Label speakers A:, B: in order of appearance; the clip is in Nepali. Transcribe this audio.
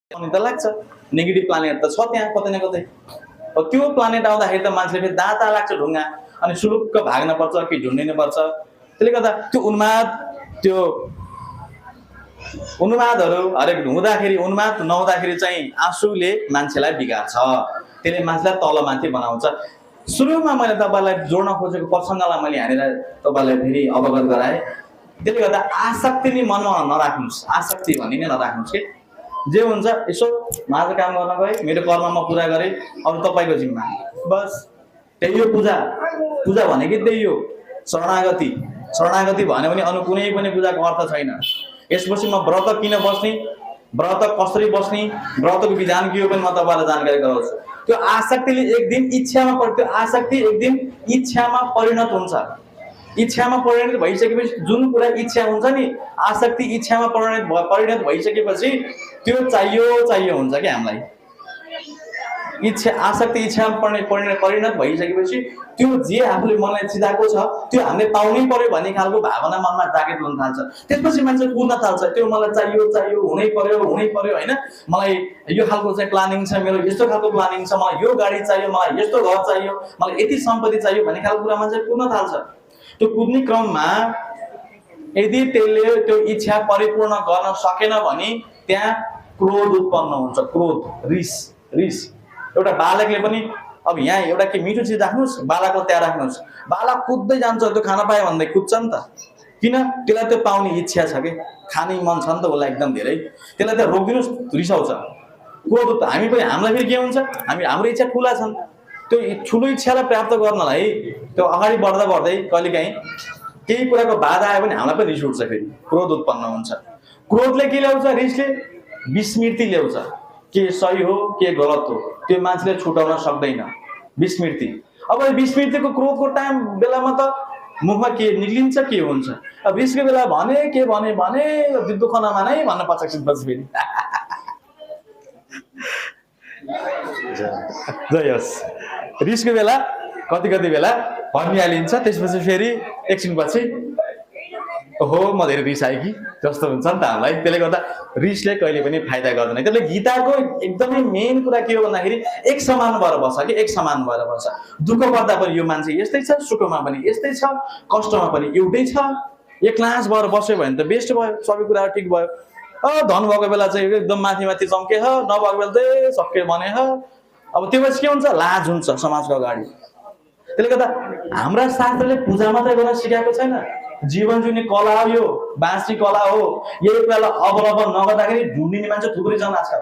A: अनि त लाग्छ नेगेटिभ प्लानेट त छ त्यहाँ कतै न कतै। त्यो प्लानेट आउँदाखेरि त मान्छेले फेरि दाँता लाग्छ ढुङ्गा अनि सुलुक्क भाग्न पर्छ कि झुन्डिनु पर्छ। त्यसले गर्दा त्यो उन्मादहरू हरेक हुँदाखेरि उन्माद नहुँदाखेरि चाहिँ आँसुले मान्छेलाई बिगार्छ, त्यसले मान्छेलाई तलमाथि बनाउँछ। सुरुमा मैले तपाईँलाई जोड्न खोजेको प्रसङ्गलाई मैले यहाँनिर तपाईँलाई फेरि अवगत गराएँ। त्यसले गर्दा आसक्ति नै मनमा नराख्नुहोस्, आसक्ति भन्ने नै नराख्नुहोस् कि जे हुन्छ यसो माझ काम गर्न गएँ, मेरो कर्म म पुरा गरेँ, अब तपाईँको जिम्मा बस। त्यही हो पूजा। पूजा भनेकै त्यही हो, शरणागति। शरणागति भन्यो भने अरू कुनै पनि पूजाको अर्थ छैन। यसपछि म व्रत किन बस्ने, व्रत कसरी बस्ने, व्रतको विधान के हो पनि म तपाईँलाई जानकारी गराउँछु। त्यो आसक्तिले एक दिन इच्छामा त्यो आसक्ति एक दिन इच्छामा परिणत हुन्छ। इच्छामा परिणत भइसकेपछि जुन कुरा इच्छा हुन्छ नि, आसक्ति इच्छामा परिणत भइसकेपछि त्यो चाहियो हुन्छ कि हामीलाई। इच्छा आसक्ति इच्छामा परिणत भइसकेपछि त्यो जे आफूले मनलाई चिताएको छ त्यो हामीले पाउनै पर्यो भन्ने खालको भावना मनमा जागृत हुन थाल्छ। त्यसपछि मान्छे कुद्न थाल्छ, त्यो मलाई चाहियो हुनै पर्यो हैन, मलाई यो खालको चाहिँ प्लानिङ छ, मेरो यस्तो खालको प्लानिङ छ, मलाई यो गाडी चाहियो, मलाई यस्तो घर चाहियो, मलाई यति सम्पत्ति चाहियो भन्ने खालको कुरा मान्छे कुद्न थाल्छ। त्यो कुद्ने क्रममा यदि त्यसले त्यो इच्छा परिपूर्ण गर्न सकेन भने त्यहाँ क्रोध उत्पन्न हुन्छ। क्रोध, रिस। एउटा बालकले पनि अब यहाँ एउटा के मिठो चिज राख्नुहोस्, बालाको त्यहाँ राख्नुहोस्, बाला कुद्दै जान्छ, त्यो खान पायो भन्दै कुद्छ नि त। किन? त्यसलाई त्यो पाउने इच्छा छ कि खाने मन छ नि त उसलाई एकदम धेरै, त्यसलाई त रोकिदिनुहोस्, रिसाउँछ। क्रोध त हामी पनि, हामीलाई फेरि के हुन्छ, हाम्रो इच्छा ठुला छन्, त्यो ठुलो इच्छालाई प्राप्त गर्नलाई त्यो अगाडि बढ्दै कहिलेकाहीँ केही कुराको बाधा आयो भने हामीलाई पनि रिस उठ्छ, फेरि क्रोध उत्पन्न हुन्छ। क्रोधले के ल्याउँछ? रिसले विस्मृति ल्याउँछ। के सही हो के गलत हो त्यो मान्छेले छुटाउन सक्दैन, विस्मृति। अब विस्मृतिको क्रोधको टाइम बेलामा त मुखमा के निक्लिन्छ के हुन्छ। अब रिसको बेला भने दुःख नमानै भन्न पचास फेरि जय होस्। रिसको बेला कति बेला भनिहालिन्छ, त्यसपछि फेरि एकछिनपछि ओहो म धेरै रिस आयो कि जस्तो हुन्छ नि त हामीलाई। त्यसले गर्दा रिसले कहिले पनि फाइदा गर्दैन। त्यसले गीताको एकदमै मेन कुरा के हो भन्दाखेरि एक समान भएर बस्छ कि एक समान भएर बस्छ। दुःख पर्दा पनि यो मान्छे यस्तै छ, सुखमा पनि यस्तै छ, कष्टमा पनि एउटै छ। एक क्लास भएर बस्यो भने त बेस्ट भयो, सबै कुरा ठिक भयो। धन भएको बेला चाहिँ एकदम माथि चम्के छ, नभएको बेला चाहिँ सक्के भने अब त्यो पछि के हुन्छ? लाज हुन्छ समाजको अगाडि। त्यसले गर्दा हाम्रा शास्त्रले पूजा मात्रै गर्न सिकाएको छैन, जीवन जिउने कला हो, यो बाँच्ने कला हो। यही कुरालाई अवलम्बन नगर्दाखेरि ढुन्डिने मान्छे थुप्रै जना छ।